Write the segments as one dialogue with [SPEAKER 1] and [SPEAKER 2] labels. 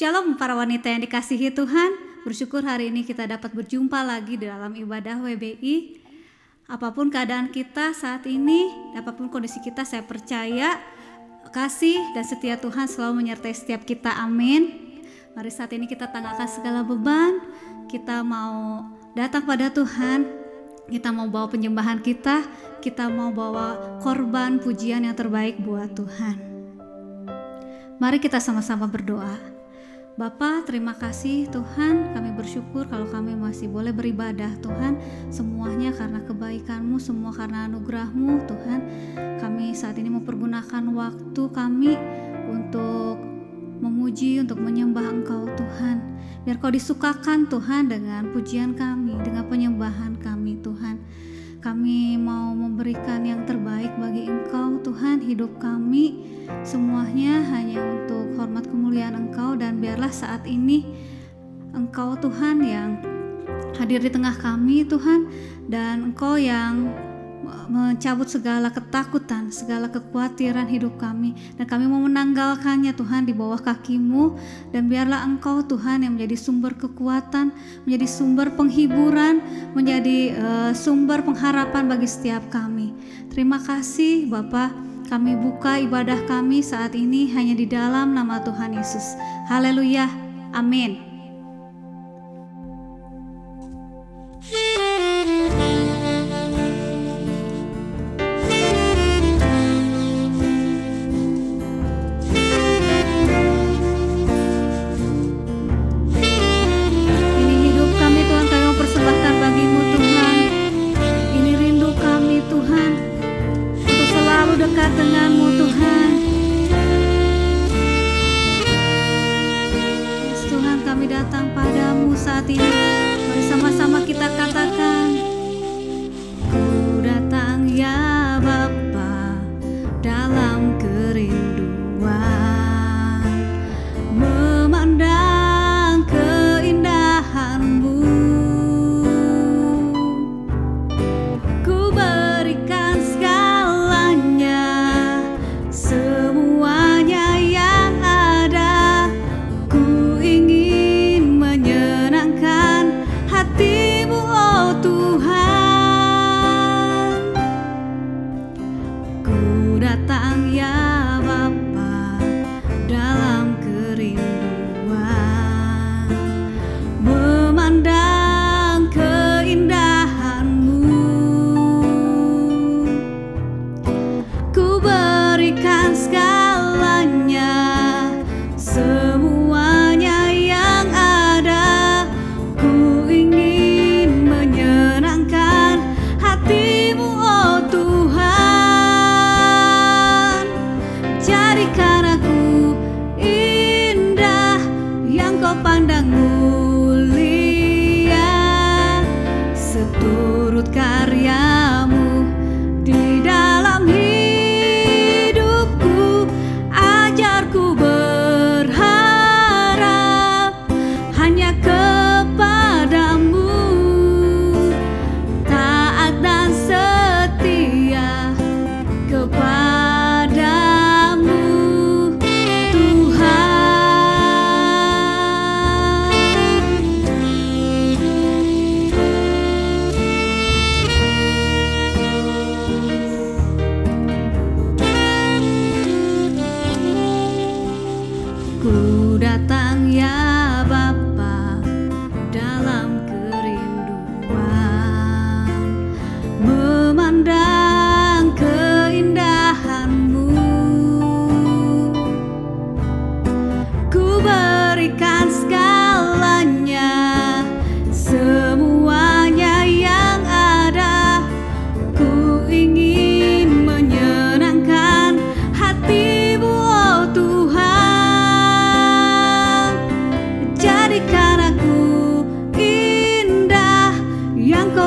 [SPEAKER 1] Shalom para wanita yang dikasihi Tuhan. Bersyukur hari ini kita dapat berjumpa lagi di dalam ibadah WBI. Apapun keadaan kita saat ini, apapun kondisi kita, saya percaya kasih dan setia Tuhan selalu menyertai setiap kita. Amin. Mari saat ini kita tanggalkan segala beban. Kita mau datang pada Tuhan. Kita mau bawa penyembahan kita. Kita mau bawa korban pujian yang terbaik buat Tuhan. Mari kita sama-sama berdoa. Bapa, terima kasih Tuhan, kami bersyukur kalau kami masih boleh beribadah Tuhan. Semuanya karena kebaikan-Mu, semua karena anugerah-Mu Tuhan. Kami saat ini mempergunakan waktu kami untuk memuji, untuk menyembah Engkau Tuhan. Biar Kau disukakan Tuhan dengan pujian kami, dengan penyembahan kami Tuhan. Kami mau memberikan yang terbaik bagi Engkau Tuhan. Hidup kami semuanya hanya untuk hormat kemuliaan Engkau. Dan biarlah saat ini Engkau Tuhan yang hadir di tengah kami Tuhan. Dan Engkau yang mencabut segala ketakutan, segala kekhawatiran hidup kami. Dan kami mau menanggalkannya Tuhan di bawah kaki-Mu. Dan biarlah Engkau Tuhan yang menjadi sumber kekuatan, menjadi sumber penghiburan, menjadi sumber pengharapan bagi setiap kami. Terima kasih Bapa. Kami buka ibadah kami saat ini hanya di dalam nama Tuhan Yesus. Haleluya. Amin.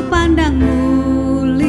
[SPEAKER 2] Pandang mulia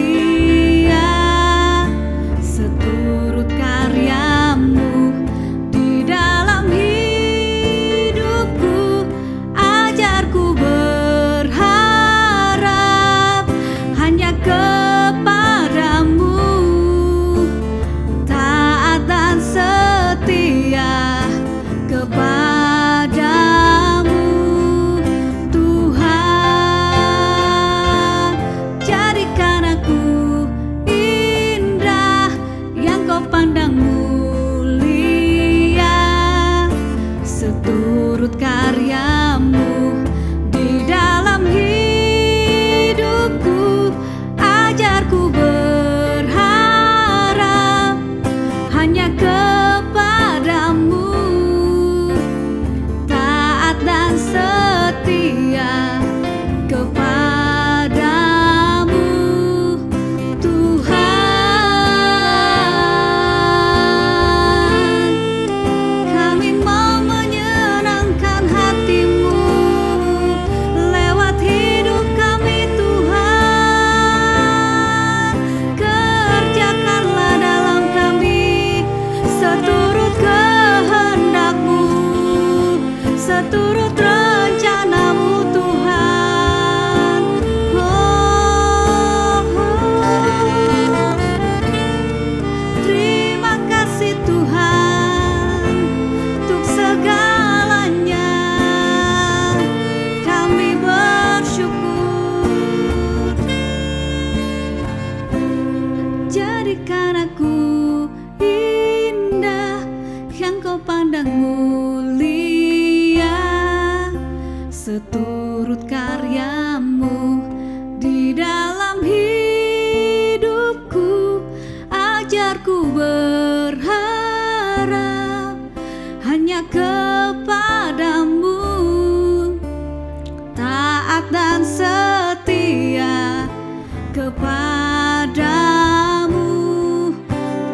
[SPEAKER 1] kepadamu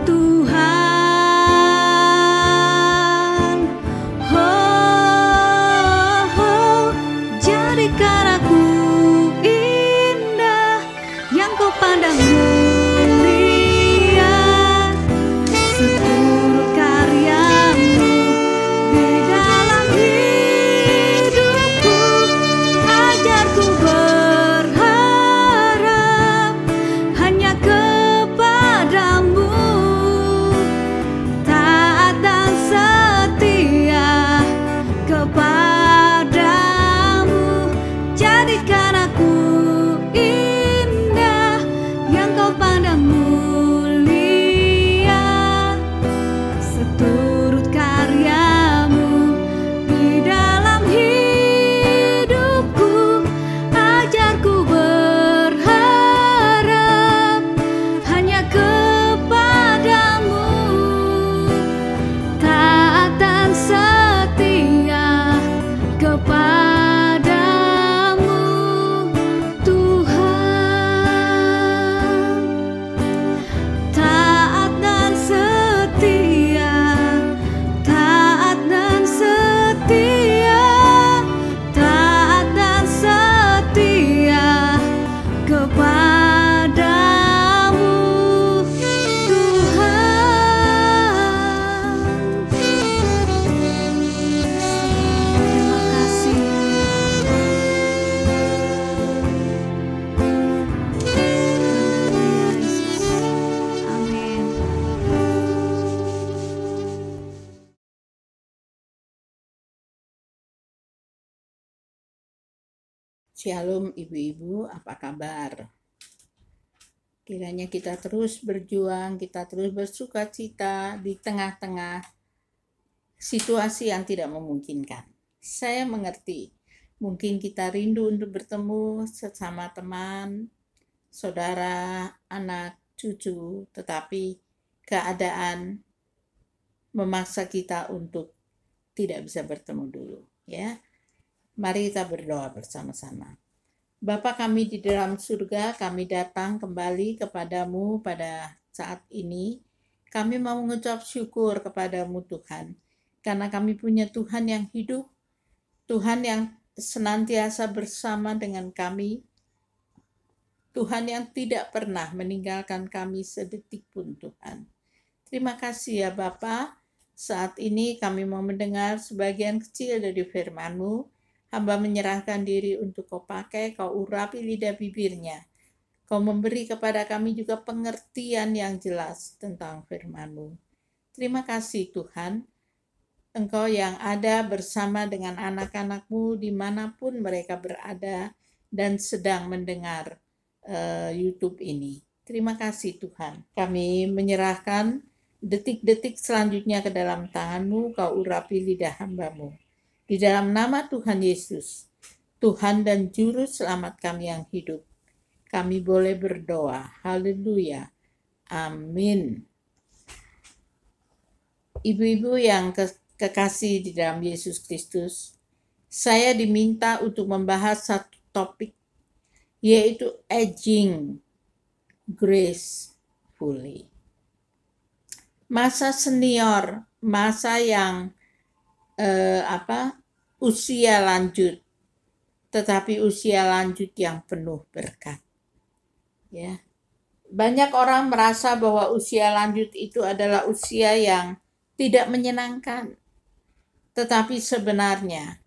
[SPEAKER 1] Tuhan. Oh, jadikan aku indah yang kau pandang mulia, seturut karyamu di dalam hidupku. Ajarku berharap hanya kepadamu, taat dan setia kepadamu. Jadikan aku indah yang kau pandang mulia, seturut karyamu di dalam hidupku. Ajarku berharap hanya kepadamu, taat dan setia kepadamu Tuhan. Taat dan setia, taat dan setia, taat dan setia kepadamu Tuhan. Terima kasih. Yesus. Amin.
[SPEAKER 2] Shalom ibu-ibu, apa kabar? Kiranya kita terus berjuang, kita terus bersuka cita di tengah-tengah situasi yang tidak memungkinkan. Saya mengerti, mungkin kita rindu untuk bertemu sesama teman, saudara, anak, cucu, tetapi keadaan memaksa kita untuk tidak bisa bertemu dulu, ya. Mari kita berdoa bersama-sama. Bapa kami di dalam surga, kami datang kembali kepadamu pada saat ini. Kami mau mengucap syukur kepadamu Tuhan, karena kami punya Tuhan yang hidup, Tuhan yang senantiasa bersama dengan kami, Tuhan yang tidak pernah meninggalkan kami sedetik pun Tuhan. Terima kasih ya Bapa. Saat ini kami mau mendengar sebagian kecil dari firman-Mu. Hamba menyerahkan diri untuk Kau pakai, Kau urapi lidah bibirnya. Kau memberi kepada kami juga pengertian yang jelas tentang firman-Mu. Terima kasih Tuhan, Engkau yang ada bersama dengan anak-anak-Mu dimanapun mereka berada dan sedang mendengar YouTube ini. Terima kasih Tuhan. Kami menyerahkan detik-detik selanjutnya ke dalam tangan-Mu, Kau urapi lidah hamba-Mu. Di dalam nama Tuhan Yesus, Tuhan dan Juru Selamat kami yang hidup, kami boleh berdoa. Haleluya. Amin. Ibu-ibu yang kekasih di dalam Yesus Kristus, saya diminta untuk membahas satu topik, yaitu aging gracefully. Masa senior, masa yang usia lanjut, tetapi usia lanjut yang penuh berkat. Ya. Banyak orang merasa bahwa usia lanjut itu adalah usia yang tidak menyenangkan. Tetapi sebenarnya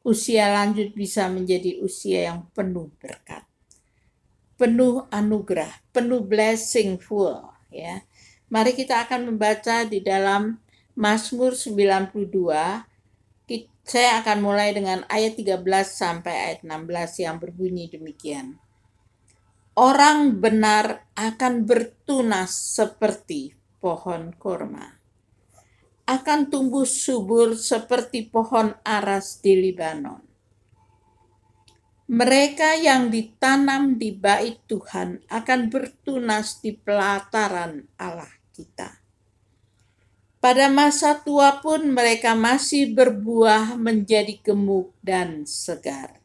[SPEAKER 2] usia lanjut bisa menjadi usia yang penuh berkat, penuh anugerah, penuh blessingful, ya. Mari kita akan membaca di dalam Mazmur 92. Saya akan mulai dengan ayat 13 sampai ayat 16 yang berbunyi demikian. Orang benar akan bertunas seperti pohon korma, akan tumbuh subur seperti pohon aras di Libanon. Mereka yang ditanam di bait Tuhan akan bertunas di pelataran Allah kita. Pada masa tua pun mereka masih berbuah menjadi gemuk dan segar.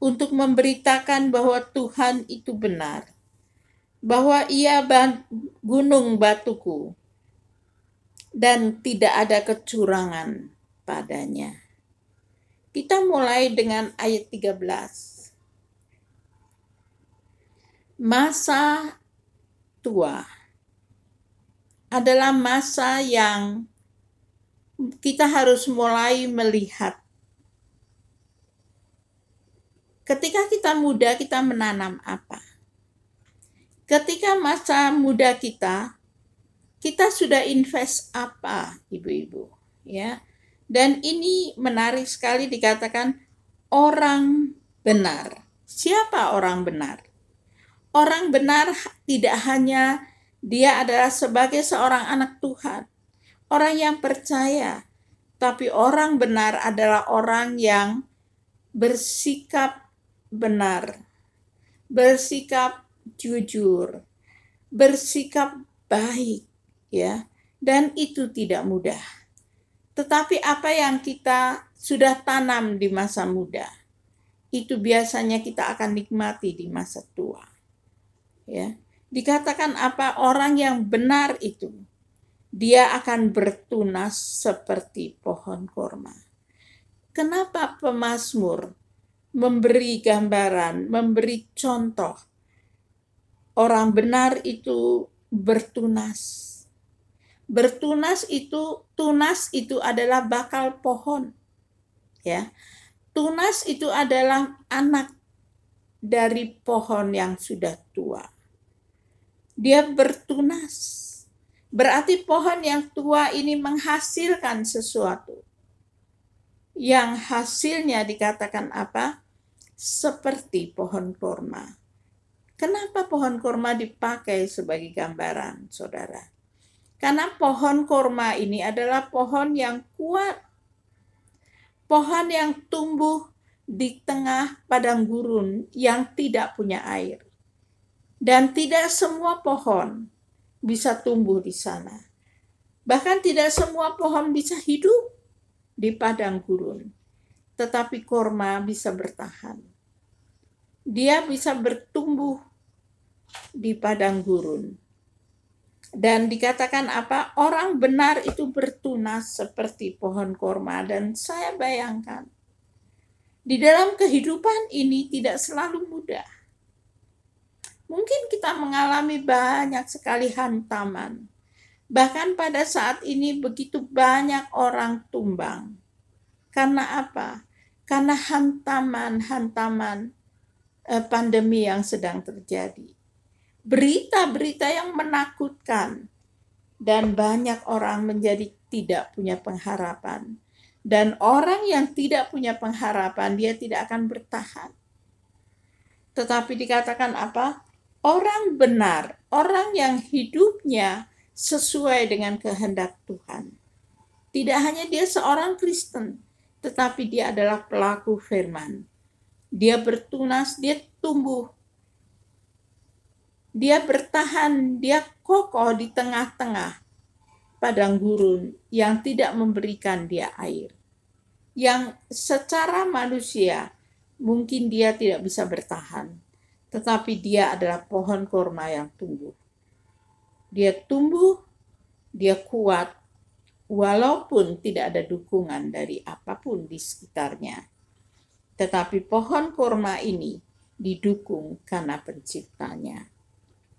[SPEAKER 2] untuk memberitakan bahwa Tuhan itu benar, bahwa Ia gunung batuku dan tidak ada kecurangan padanya. Kita mulai dengan ayat 13. Masa tua adalah masa yang kita harus mulai melihat. Ketika kita muda, kita menanam apa? Ketika masa muda kita sudah invest apa, ibu-ibu? Ya. Dan ini menarik sekali dikatakan orang benar. Siapa orang benar? Orang benar tidak hanya dia adalah sebagai seorang anak Tuhan, orang yang percaya, tapi orang benar adalah orang yang bersikap benar, bersikap jujur, bersikap baik, ya. Dan itu tidak mudah. Tetapi apa yang kita sudah tanam di masa muda, itu biasanya kita akan nikmati di masa tua. Ya. Dikatakan apa? Orang yang benar itu, dia akan bertunas seperti pohon korma. Kenapa pemazmur memberi gambaran, memberi contoh orang benar itu bertunas. Bertunas itu, tunas itu adalah bakal pohon. Ya. Tunas itu adalah anak dari pohon yang sudah tua. Dia bertunas. Berarti pohon yang tua ini menghasilkan sesuatu. Yang hasilnya dikatakan apa? Seperti pohon korma. Kenapa pohon korma dipakai sebagai gambaran, saudara? Karena pohon korma ini adalah pohon yang kuat. Pohon yang tumbuh di tengah padang gurun yang tidak punya air. Dan tidak semua pohon bisa tumbuh di sana. Bahkan tidak semua pohon bisa hidup di padang gurun. Tetapi korma bisa bertahan. Dia bisa bertumbuh di padang gurun. Dan dikatakan apa? Orang benar itu bertunas seperti pohon korma. Dan saya bayangkan, di dalam kehidupan ini tidak selalu mudah. Mungkin kita mengalami banyak sekali hantaman. Bahkan pada saat ini begitu banyak orang tumbang. Karena apa? Karena hantaman pandemi yang sedang terjadi. Berita-berita yang menakutkan. Dan banyak orang menjadi tidak punya pengharapan. Dan orang yang tidak punya pengharapan, dia tidak akan bertahan. Tetapi dikatakan apa? Orang benar, orang yang hidupnya sesuai dengan kehendak Tuhan. Tidak hanya dia seorang Kristen, tetapi dia adalah pelaku firman. Dia bertunas, dia tumbuh. Dia bertahan, dia kokoh di tengah-tengah padang gurun yang tidak memberikan dia air. Yang secara manusia mungkin dia tidak bisa bertahan, tetapi dia adalah pohon korma yang tumbuh. Dia tumbuh, dia kuat, walaupun tidak ada dukungan dari apapun di sekitarnya. Tetapi pohon korma ini didukung karena penciptanya.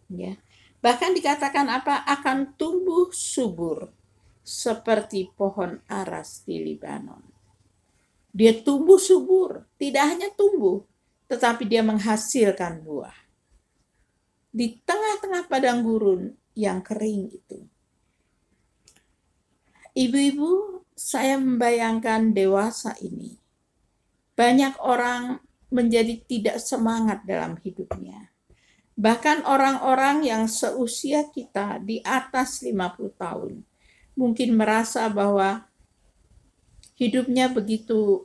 [SPEAKER 2] Ya. Bahkan dikatakan apa? Akan tumbuh subur seperti pohon aras di Libanon. Dia tumbuh subur, tidak hanya tumbuh, tetapi dia menghasilkan buah. Di tengah-tengah padang gurun yang kering itu. Ibu-ibu, saya membayangkan dewasa ini. Banyak orang menjadi tidak semangat dalam hidupnya. Bahkan orang-orang yang seusia kita di atas 50 tahun mungkin merasa bahwa hidupnya begitu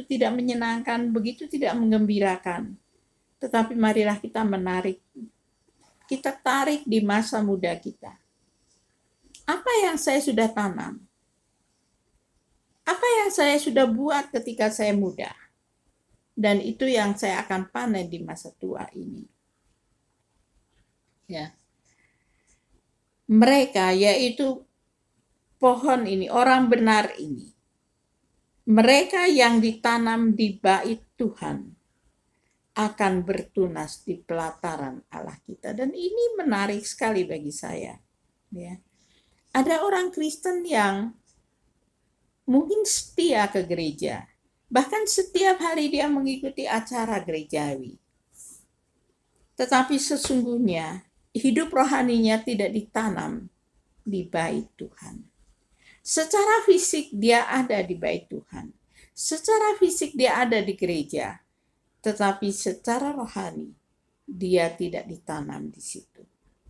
[SPEAKER 2] tidak menyenangkan, begitu tidak menggembirakan. Tetapi marilah kita tarik di masa muda kita. Apa yang saya sudah tanam? Apa yang saya sudah buat ketika saya muda? Dan itu yang saya akan panen di masa tua ini. Ya. Mereka, yaitu pohon ini, orang benar ini, mereka yang ditanam di bait Tuhan akan bertunas di pelataran Allah kita. Dan ini menarik sekali bagi saya. Ya. Ada orang Kristen yang mungkin setia ke gereja, bahkan setiap hari dia mengikuti acara gerejawi. Tetapi sesungguhnya hidup rohaninya tidak ditanam di bait Tuhan. Secara fisik dia ada di bait Tuhan. Secara fisik dia ada di gereja. Tetapi secara rohani dia tidak ditanam di situ.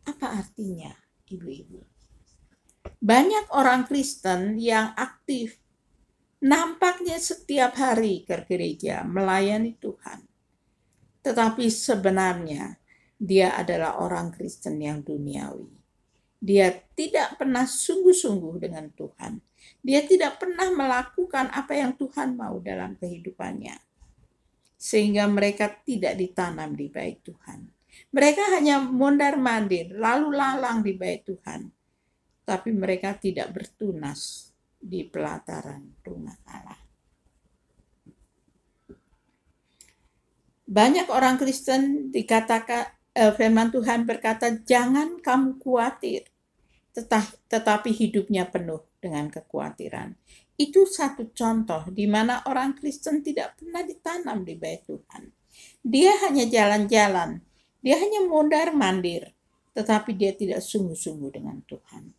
[SPEAKER 2] Apa artinya, ibu-ibu? Banyak orang Kristen yang aktif, nampaknya setiap hari ke gereja melayani Tuhan. Tetapi sebenarnya dia adalah orang Kristen yang duniawi. Dia tidak pernah sungguh-sungguh dengan Tuhan. Dia tidak pernah melakukan apa yang Tuhan mau dalam kehidupannya. Sehingga mereka tidak ditanam di bait Tuhan. Mereka hanya mondar-mandir, lalu lalang di bait Tuhan. Tapi mereka tidak bertunas di pelataran rumah Allah. Banyak orang Kristen dikatakan, firman Tuhan berkata, jangan kamu khawatir, tetapi hidupnya penuh dengan kekhawatiran. Itu satu contoh di mana orang Kristen tidak pernah ditanam di bait Tuhan. Dia hanya jalan-jalan, dia hanya mondar-mandir, tetapi dia tidak sungguh-sungguh dengan Tuhan.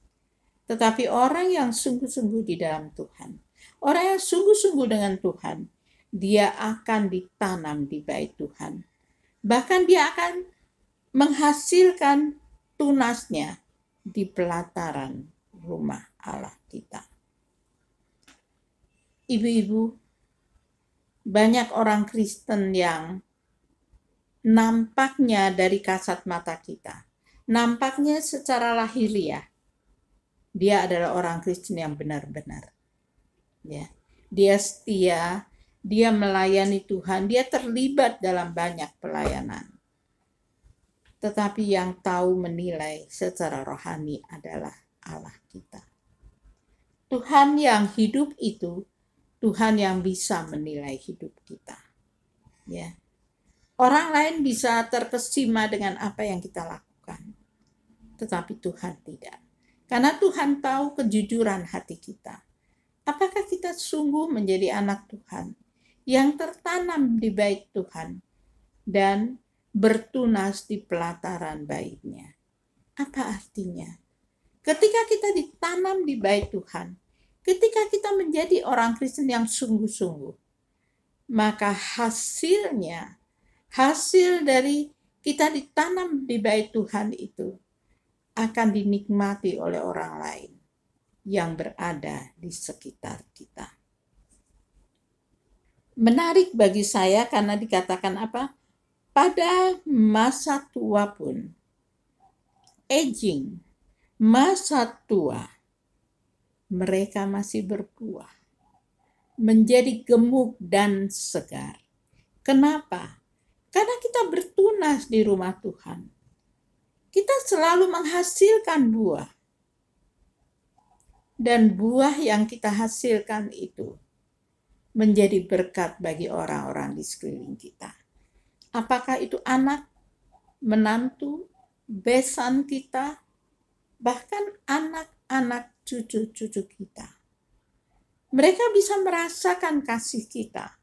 [SPEAKER 2] Tetapi orang yang sungguh-sungguh di dalam Tuhan, orang yang sungguh-sungguh dengan Tuhan, dia akan ditanam di bait Tuhan. Bahkan dia akan menghasilkan tunasnya di pelataran rumah Allah kita. Ibu-ibu, banyak orang Kristen yang nampaknya dari kasat mata kita, nampaknya secara lahiriah, dia adalah orang Kristen yang benar-benar. Ya, dia setia, dia melayani Tuhan, dia terlibat dalam banyak pelayanan. Tetapi yang tahu menilai secara rohani adalah Allah kita. Tuhan yang hidup itu, Tuhan yang bisa menilai hidup kita. Ya. Orang lain bisa terkesima dengan apa yang kita lakukan. Tetapi Tuhan tidak. Karena Tuhan tahu kejujuran hati kita. Apakah kita sungguh menjadi anak Tuhan yang tertanam di bait Tuhan dan bertunas di pelataran baitnya? Apa artinya? Ketika kita ditanam di bait Tuhan, ketika kita menjadi orang Kristen yang sungguh-sungguh, maka hasil dari kita ditanam di bait Tuhan itu akan dinikmati oleh orang lain yang berada di sekitar kita. Menarik bagi saya karena dikatakan apa? Pada masa tua pun, aging, masa tua, mereka masih berbuah, menjadi gemuk dan segar. Kenapa? Karena kita bertunas di rumah Tuhan. Kita selalu menghasilkan buah. Dan buah yang kita hasilkan itu menjadi berkat bagi orang-orang di sekeliling kita. Apakah itu anak, menantu, besan kita, bahkan anak-anak cucu-cucu kita. Mereka bisa merasakan kasih kita.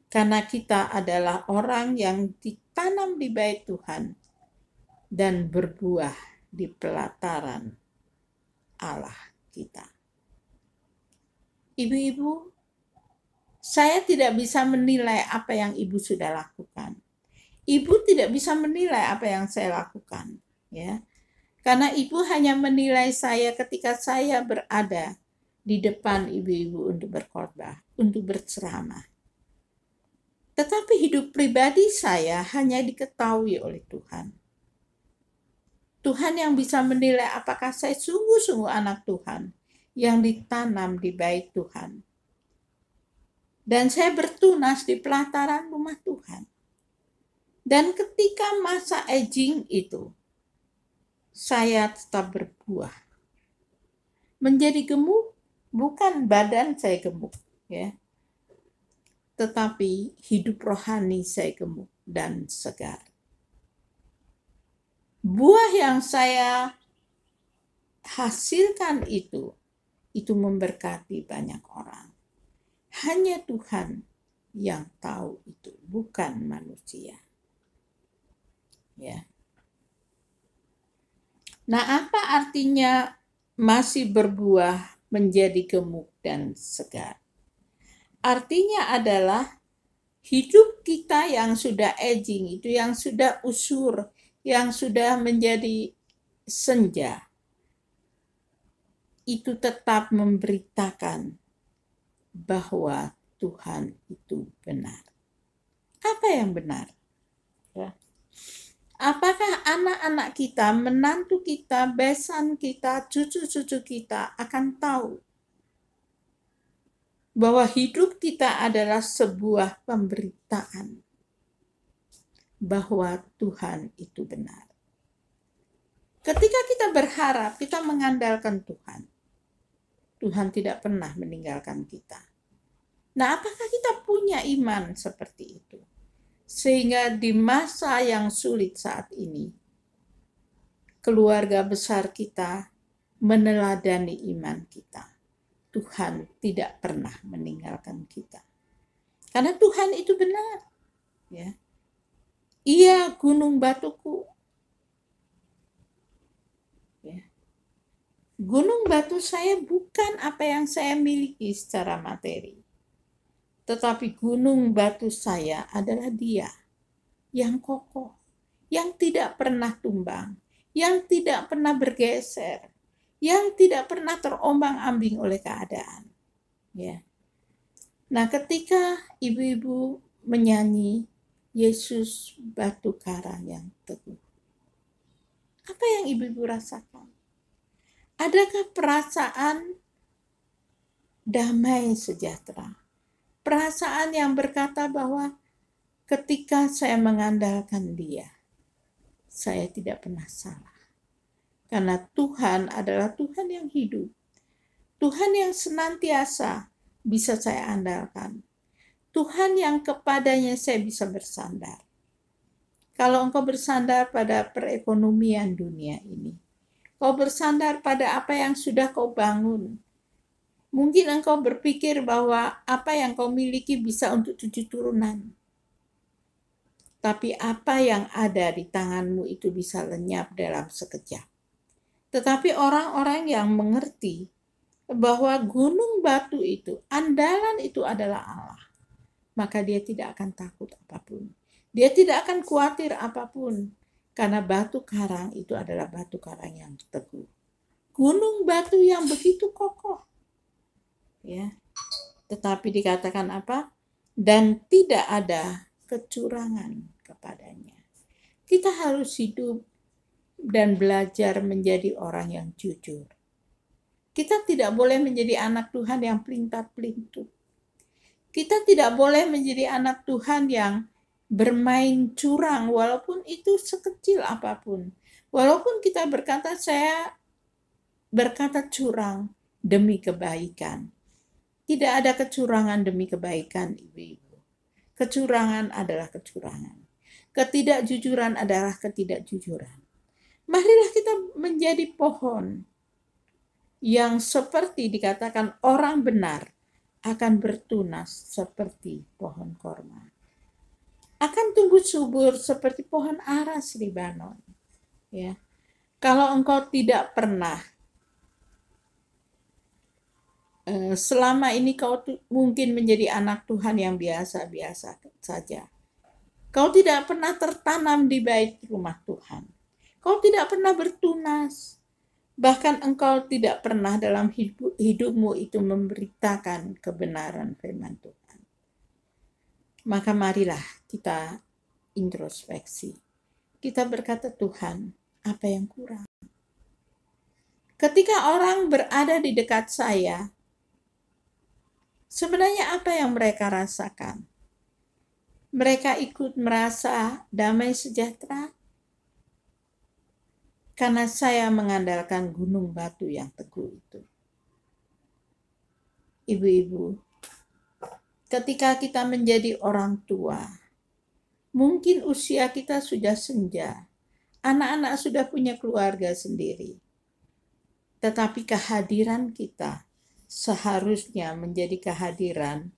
[SPEAKER 2] Karena kita adalah orang yang ditanam di bait Tuhan dan berbuah di pelataran Allah kita. Ibu-ibu, saya tidak bisa menilai apa yang ibu sudah lakukan. Ibu tidak bisa menilai apa yang saya lakukan, ya. Karena ibu hanya menilai saya ketika saya berada di depan ibu-ibu untuk berkhotbah, untuk berceramah. Tetapi hidup pribadi saya hanya diketahui oleh Tuhan. Tuhan yang bisa menilai apakah saya sungguh-sungguh anak Tuhan yang ditanam di bait Tuhan. Dan saya bertunas di pelataran rumah Tuhan. Dan ketika masa aging itu, saya tetap berbuah. Menjadi gemuk, bukan badan saya gemuk, ya. Tetapi hidup rohani saya gemuk dan segar. Buah yang saya hasilkan itu memberkati banyak orang. Hanya Tuhan yang tahu itu, bukan manusia. Ya. Nah, apa artinya masih berbuah menjadi gemuk dan segar? Artinya adalah hidup kita yang sudah aging, itu yang sudah usur, yang sudah menjadi senja, itu tetap memberitakan bahwa Tuhan itu benar. Apa yang benar? Ya. Apakah anak-anak kita, menantu kita, besan kita, cucu-cucu kita akan tahu bahwa hidup kita adalah sebuah pemberitaan bahwa Tuhan itu benar. Ketika kita berharap, kita mengandalkan Tuhan. Tuhan tidak pernah meninggalkan kita. Nah, apakah kita punya iman seperti itu? Sehingga di masa yang sulit saat ini, keluarga besar kita meneladani iman kita. Tuhan tidak pernah meninggalkan kita. Karena Tuhan itu benar. Ya. Ia gunung batuku. Ya. Gunung batu saya bukan apa yang saya miliki secara materi. Tetapi gunung batu saya adalah Dia yang kokoh, yang tidak pernah tumbang, yang tidak pernah bergeser, yang tidak pernah terombang-ambing oleh keadaan. Ya. Nah, ketika ibu-ibu menyanyi Yesus batu karang yang teguh, apa yang ibu-ibu rasakan? Adakah perasaan damai sejahtera? Perasaan yang berkata bahwa ketika saya mengandalkan Dia, saya tidak pernah salah. Karena Tuhan adalah Tuhan yang hidup. Tuhan yang senantiasa bisa saya andalkan. Tuhan yang kepadanya saya bisa bersandar. Kalau engkau bersandar pada perekonomian dunia ini, kau bersandar pada apa yang sudah kau bangun, mungkin engkau berpikir bahwa apa yang kau miliki bisa untuk 7 turunan. Tapi apa yang ada di tanganmu itu bisa lenyap dalam sekejap. Tetapi orang-orang yang mengerti bahwa gunung batu itu, andalan itu adalah Allah, maka dia tidak akan takut apapun. Dia tidak akan khawatir apapun. Karena batu karang itu adalah batu karang yang teguh. Gunung batu yang begitu kokoh. Ya, tetapi dikatakan apa? Dan tidak ada kecurangan kepadanya. Kita harus hidup dan belajar menjadi orang yang jujur. Kita tidak boleh menjadi anak Tuhan yang pelintat-pelintut. Kita tidak boleh menjadi anak Tuhan yang bermain curang walaupun itu sekecil apapun. Walaupun kita berkata saya berkata curang demi kebaikan. Tidak ada kecurangan demi kebaikan, ibu-ibu. Kecurangan adalah kecurangan. Ketidakjujuran adalah ketidakjujuran. Marilah kita menjadi pohon yang seperti dikatakan orang benar akan bertunas seperti pohon korma. Akan tumbuh subur seperti pohon aras Libanon. Ya. Kalau engkau tidak pernah selama ini kau mungkin menjadi anak Tuhan yang biasa-biasa saja. Kau tidak pernah tertanam di bait rumah Tuhan. Kau tidak pernah bertunas. Bahkan engkau tidak pernah dalam hidupmu itu memberitakan kebenaran firman Tuhan. Maka marilah kita introspeksi. Kita berkata, Tuhan, apa yang kurang? Ketika orang berada di dekat saya Sebenarnya apa yang mereka rasakan? Mereka ikut merasa damai sejahtera karena saya mengandalkan gunung batu yang teguh itu. Ibu-ibu, ketika kita menjadi orang tua, mungkin usia kita sudah senja, anak-anak sudah punya keluarga sendiri. Tetapi kehadiran kita seharusnya menjadi kehadiran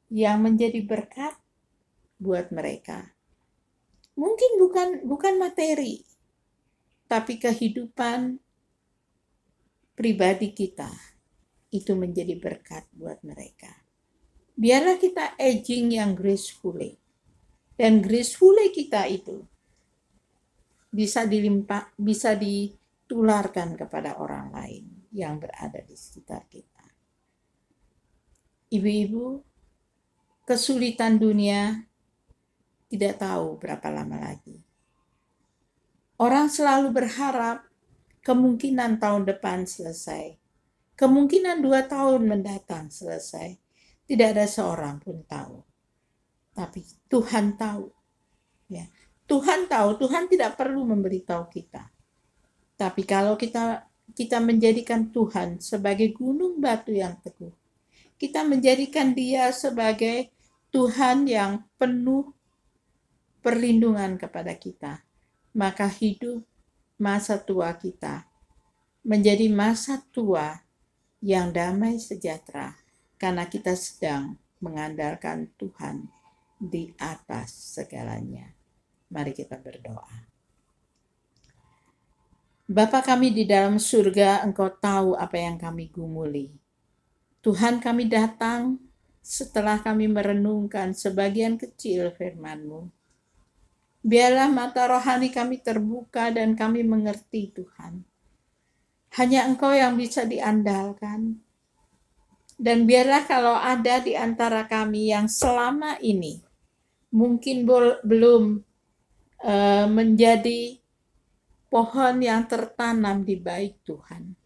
[SPEAKER 2] yang menjadi berkat buat mereka. Mungkin bukan materi, tapi kehidupan pribadi kita itu menjadi berkat buat mereka. Biarlah kita aging yang gracefully. Dan gracefully kita itu bisa ditularkan kepada orang lain yang berada di sekitar kita. Ibu-ibu, kesulitan dunia tidak tahu berapa lama lagi. Orang selalu berharap kemungkinan tahun depan selesai. Kemungkinan 2 tahun mendatang selesai. Tidak ada seorang pun tahu. Tapi Tuhan tahu. Ya. Tuhan tahu, Tuhan tidak perlu memberitahu kita. Tapi kalau kita menjadikan Tuhan sebagai gunung batu yang teguh, kita menjadikan Dia sebagai Tuhan yang penuh perlindungan kepada kita, maka hidup masa tua kita menjadi masa tua yang damai sejahtera karena kita sedang mengandalkan Tuhan di atas segalanya. Mari kita berdoa. Bapa kami di dalam surga, Engkau tahu apa yang kami gumuli. Tuhan, kami datang setelah kami merenungkan sebagian kecil firman-Mu. Biarlah mata rohani kami terbuka dan kami mengerti, Tuhan. Hanya Engkau yang bisa diandalkan. Dan biarlah kalau ada di antara kami yang selama ini mungkin belum menjadi pohon yang tertanam di bait Tuhan.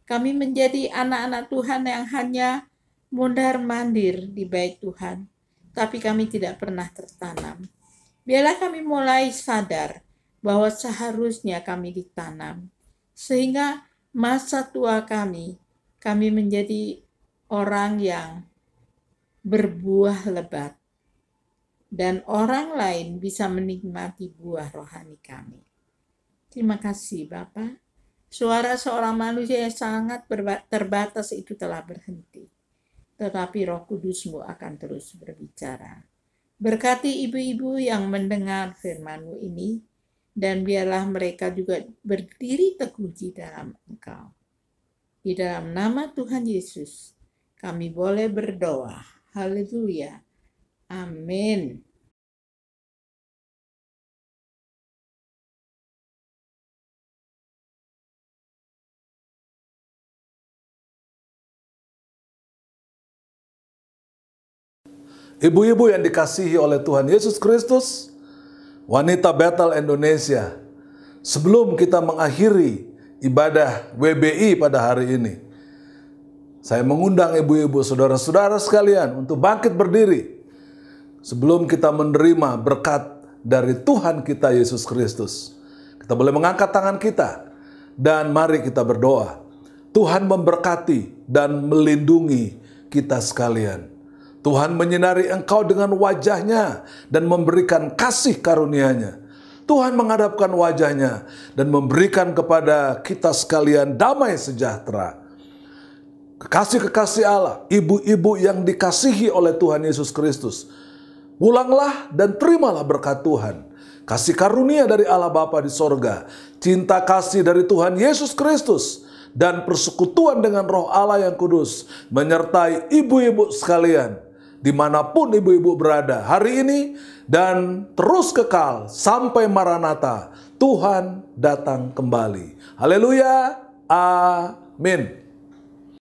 [SPEAKER 2] Kami menjadi anak-anak Tuhan yang hanya mondar-mandir di bait Tuhan, tapi kami tidak pernah tertanam. Biarlah kami mulai sadar bahwa seharusnya kami ditanam, sehingga masa tua kami menjadi orang yang berbuah lebat, dan orang lain bisa menikmati buah rohani kami. Terima kasih Bapa. Suara seorang manusia yang sangat terbatas itu telah berhenti, tetapi Roh Kudus-Mu akan terus berbicara. Berkati ibu-ibu yang mendengar firman-Mu ini, dan biarlah mereka juga berdiri teguh di dalam Engkau. Di dalam nama Tuhan Yesus, kami boleh berdoa. Haleluya. Amin.
[SPEAKER 3] Ibu-ibu yang dikasihi oleh Tuhan Yesus Kristus, wanita Bethel Indonesia, sebelum kita mengakhiri ibadah WBI pada hari ini, saya mengundang ibu-ibu, saudara-saudara sekalian untuk bangkit berdiri sebelum kita menerima berkat dari Tuhan kita Yesus Kristus. Kita boleh mengangkat tangan kita dan mari kita berdoa. Tuhan memberkati dan melindungi kita sekalian. Tuhan menyinari engkau dengan wajah-Nya dan memberikan kasih karunia-Nya. Tuhan menghadapkan wajah-Nya dan memberikan kepada kita sekalian damai sejahtera. Kekasih-kekasih Allah, ibu-ibu yang dikasihi oleh Tuhan Yesus Kristus, pulanglah dan terimalah berkat Tuhan. Kasih karunia dari Allah Bapa di sorga, cinta kasih dari Tuhan Yesus Kristus, dan persekutuan dengan Roh Allah yang kudus menyertai ibu-ibu sekalian dimanapun ibu-ibu berada hari ini dan terus kekal sampai Maranatha, Tuhan datang kembali. Haleluya, amin.